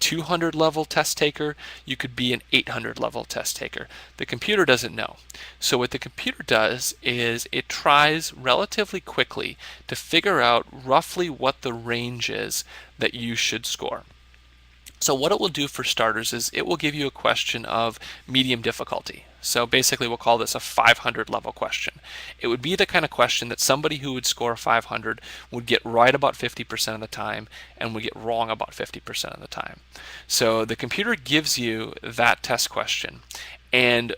200 level test taker, you could be an 800 level test taker. The computer doesn't know. So what the computer does is it tries relatively quickly to figure out roughly what the range is that you should score. So what it will do for starters is it will give you a question of medium difficulty. So basically we'll call this a 500 level question. It would be the kind of question that somebody who would score 500 would get right about 50% of the time and would get wrong about 50% of the time. So the computer gives you that test question, and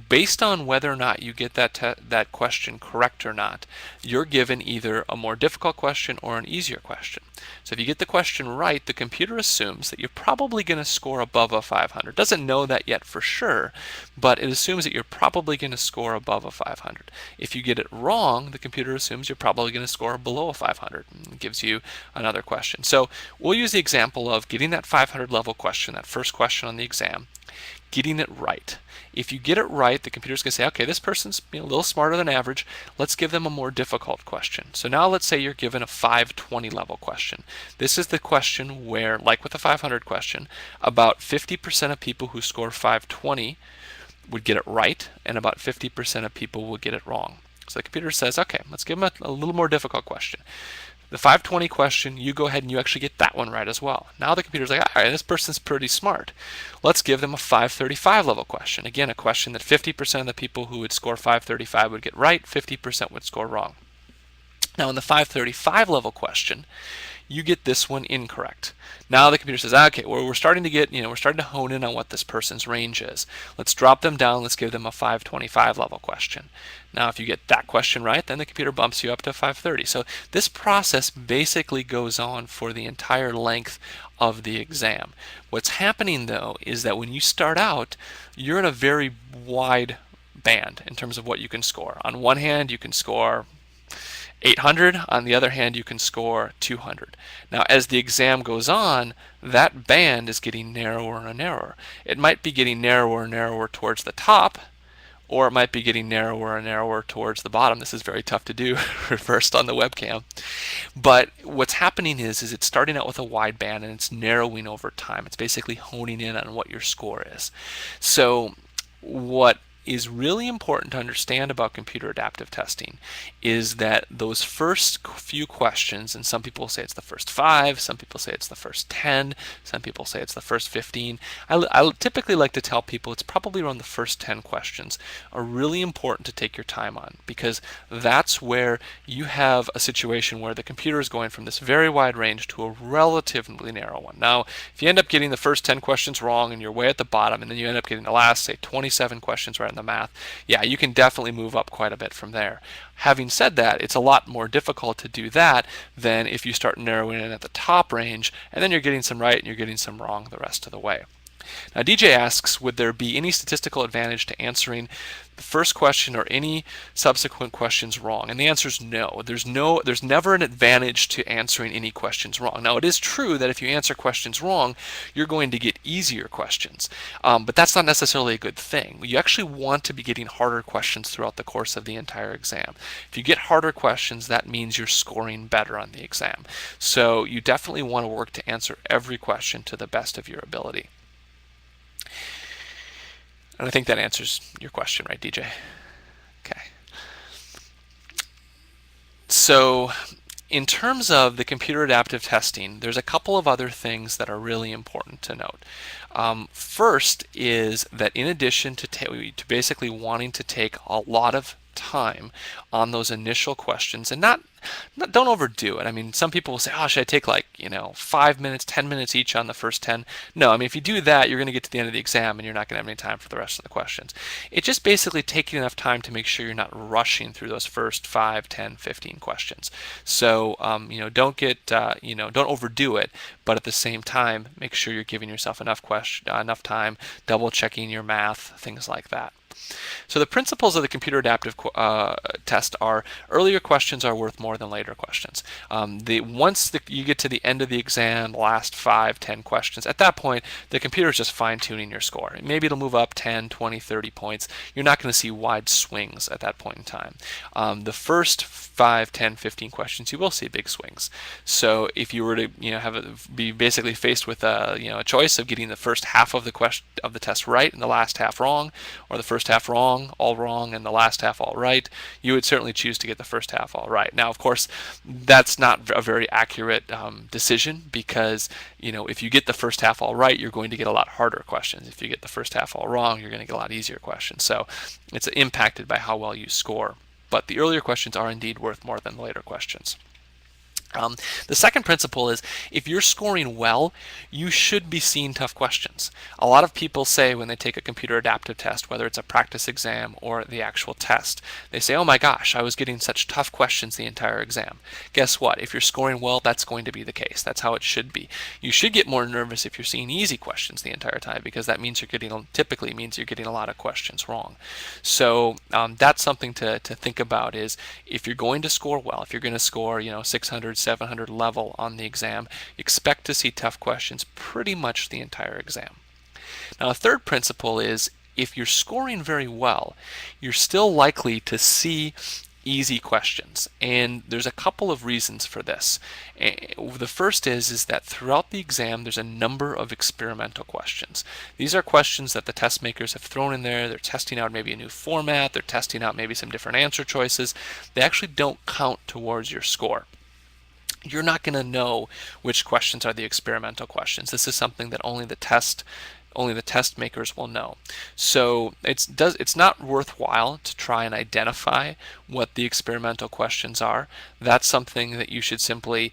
based on whether or not you get that question correct or not, you're given either a more difficult question or an easier question. So if you get the question right, the computer assumes that you're probably going to score above a 500. It doesn't know that yet for sure, but it assumes that you're probably going to score above a 500. If you get it wrong, the computer assumes you're probably going to score below a 500 and gives you another question. So we'll use the example of getting that 500 level question, that first question on the exam, getting it right. If you get it right, the computer's going to say, okay, this person's a little smarter than average. Let's give them a more difficult question. So now let's say you're given a 520 level question. This is the question where, like with the 500 question, about 50% of people who score 520 would get it right, and about 50% of people would get it wrong. So the computer says, okay, let's give them a little more difficult question. The 520 question, you go ahead and you actually get that one right as well. Now the computer's like, all right, this person's pretty smart. Let's give them a 535 level question. Again, a question that 50% of the people who would score 535 would get right, 50% would score wrong. Now in the 535 level question, you get this one incorrect. Now the computer says, okay, well, we're starting to hone in on what this person's range is. Let's drop them down. Let's give them a 525 level question. Now, if you get that question right, then the computer bumps you up to 530. So this process basically goes on for the entire length of the exam. What's happening, though, is that when you start out, you're in a very wide band in terms of what you can score. On one hand, you can score 800. On the other hand, you can score 200. Now, as the exam goes on, that band is getting narrower and narrower. It might be getting narrower and narrower towards the top, or it might be getting narrower and narrower towards the bottom. This is very tough to do reversed on the webcam. But what's happening is it's starting out with a wide band and it's narrowing over time. It's basically honing in on what your score is. So what is really important to understand about computer adaptive testing is that those first few questions, and some people say it's the first 5, some people say it's the first 10, some people say it's the first 15. I typically like to tell people it's probably around the first 10 questions are really important to take your time on, because that's where you have a situation where the computer is going from this very wide range to a relatively narrow one. Now, if you end up getting the first 10 questions wrong and you're way at the bottom, and then you end up getting the last, say, 27 questions right in the math, yeah, you can definitely move up quite a bit from there. Having said that, it's a lot more difficult to do that than if you start narrowing in at the top range and then you're getting some right and you're getting some wrong the rest of the way. Now, DJ asks, would there be any statistical advantage to answering the first question or any subsequent questions wrong? And the answer is no. There's never an advantage to answering any questions wrong. Now, it is true that if you answer questions wrong, you're going to get easier questions, but that's not necessarily a good thing. You actually want to be getting harder questions throughout the course of the entire exam. If you get harder questions, that means you're scoring better on the exam. So you definitely want to work to answer every question to the best of your ability. And I think that answers your question, right, DJ? Okay. So in terms of the computer adaptive testing, there's a couple of other things that are really important to note. First is that in addition to basically wanting to take a lot of time on those initial questions, and don't overdo it. I mean, some people will say, oh, should I take 5 minutes, 10 minutes each on the first 10? No, I mean, if you do that, you're going to get to the end of the exam and you're not going to have any time for the rest of the questions. It's just basically taking enough time to make sure you're not rushing through those first 5, 10, 15 questions. So, don't overdo it, but at the same time, make sure you're giving yourself enough time, double checking your math, things like that. So the principles of the computer adaptive test are: earlier questions are worth more than later questions. Once you get to the end of the exam, last 5, 10 questions, at that point, the computer is just fine-tuning your score. Maybe it'll move up 10, 20, 30 points. You're not going to see wide swings at that point in time. The first 5, 10, 15 questions, you will see big swings. So if you were to be basically faced with a choice of getting the first half of the test right and the last half wrong, or the first half all wrong, and the last half all right, you would certainly choose to get the first half all right. Now, of course, that's not a very accurate decision, because if you get the first half all right, you're going to get a lot harder questions. If you get the first half all wrong, you're going to get a lot easier questions. So it's impacted by how well you score. But the earlier questions are indeed worth more than the later questions. The second principle is, if you're scoring well, you should be seeing tough questions. A lot of people say when they take a computer adaptive test, whether it's a practice exam or the actual test, they say, oh my gosh, I was getting such tough questions the entire exam. Guess what? If you're scoring well, that's going to be the case. That's how it should be. You should get more nervous if you're seeing easy questions the entire time, because that means typically means you're getting a lot of questions wrong. So that's something to think about, is if you're going to score well, if you're going to score 600, 700 level on the exam, expect to see tough questions pretty much the entire exam. Now, a third principle is, if you're scoring very well, you're still likely to see easy questions, and there's a couple of reasons for this. The first is that throughout the exam, there's a number of experimental questions. These are questions that the test makers have thrown in there. They're testing out maybe a new format, they're testing out maybe some different answer choices. They actually don't count towards your score. You're not going to know which questions are the experimental questions. This is something that only the test makers will know. So it's not worthwhile to try and identify what the experimental questions are. That's something that you should simply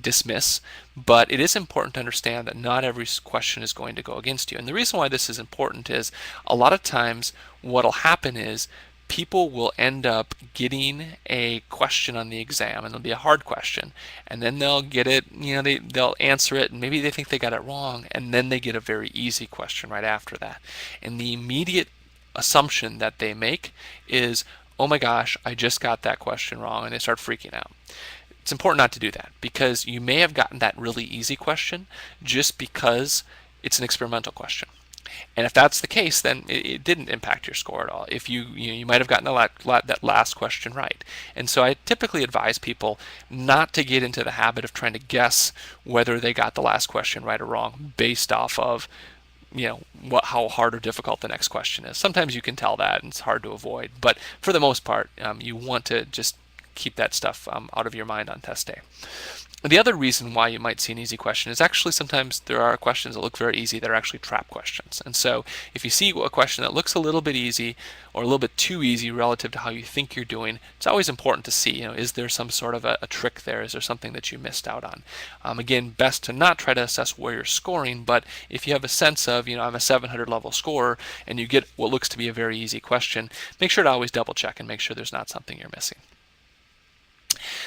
dismiss. But it is important to understand that not every question is going to go against you. And the reason why this is important is, a lot of times what'll happen is, people will end up getting a question on the exam, and it'll be a hard question, and then they'll get it, they'll answer it, and maybe they think they got it wrong, and then they get a very easy question right after that. And the immediate assumption that they make is, oh my gosh, I just got that question wrong, and they start freaking out. It's important not to do that, because you may have gotten that really easy question just because it's an experimental question. And if that's the case, then it didn't impact your score at all. If you might have gotten that last question right. And so I typically advise people not to get into the habit of trying to guess whether they got the last question right or wrong based off of how hard or difficult the next question is. Sometimes you can tell that, and it's hard to avoid. But for the most part, you want to just keep that stuff out of your mind on test day. The other reason why you might see an easy question is, actually sometimes there are questions that look very easy that are actually trap questions. And so if you see a question that looks a little bit easy, or a little bit too easy relative to how you think you're doing, it's always important to see, is there some sort of a trick there? Is there something that you missed out on? Again, best to not try to assess where you're scoring, but if you have a sense of, I'm a 700 level scorer, and you get what looks to be a very easy question, make sure to always double check and make sure there's not something you're missing.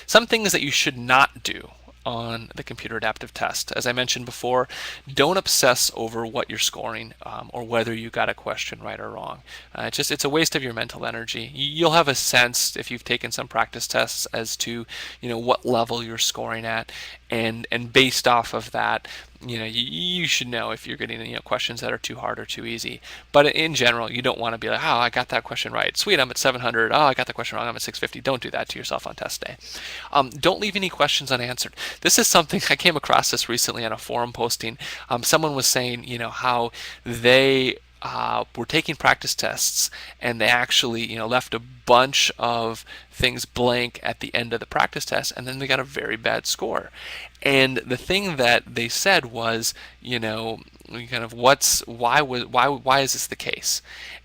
Some things that you should not do on the computer adaptive test. As I mentioned before, don't obsess over what you're scoring or whether you got a question right or wrong. It's a waste of your mental energy. You'll have a sense if you've taken some practice tests as to what level you're scoring at, and based off of that, you should know if you're getting questions that are too hard or too easy. But in general, you don't want to be like, oh, I got that question right, sweet, I'm at 700. Oh, I got the question wrong, I'm at 650. Don't do that to yourself on test day. Don't leave any questions unanswered. This is something I came across this recently on a forum posting. Someone was saying how they were taking practice tests, and they actually left a bunch of things blank at the end of the practice test, and then they got a very bad score. And the thing that they said was, kind of why is this the case?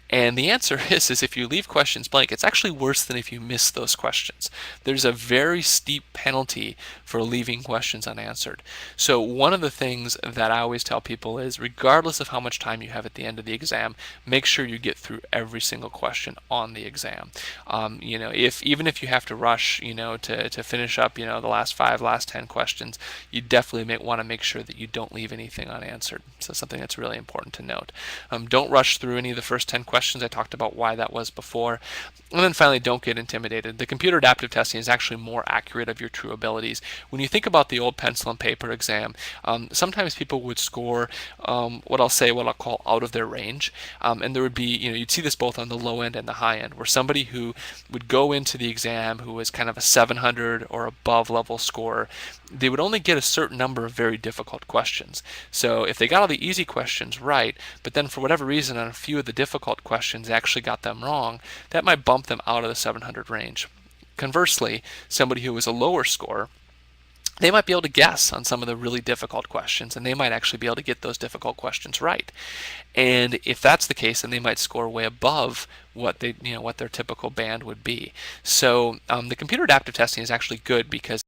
And the answer is if you leave questions blank, it's actually worse than if you miss those questions. There's a very steep penalty for leaving questions unanswered. So one of the things that I always tell people is, regardless of how much time you have at the end of the exam, make sure you get through every single question on the exam. If even if you have to rush, to finish up, the last 5, last 10 questions, you definitely want to make sure that you don't leave anything unanswered. So something that's really important to note. Don't rush through any of the first 10 questions. I talked about why that was before. And then finally, don't get intimidated. The computer adaptive testing is actually more accurate of your true abilities. When you think about the old pencil and paper exam, sometimes people would score what I'll call out of their range. And there would be, you'd see this both on the low end and the high end, where somebody who would go into the exam who was kind of a 700 or above level scorer, they would only get a certain number of very difficult questions. So if they got all the easy questions right, but then for whatever reason on a few of the difficult questions they actually got them wrong, that might bump them out of the 700 range. Conversely, somebody who was a lower scorer, they might be able to guess on some of the really difficult questions, and they might actually be able to get those difficult questions right. And if that's the case, then they might score way above what their typical band would be. So the computer adaptive testing is actually good because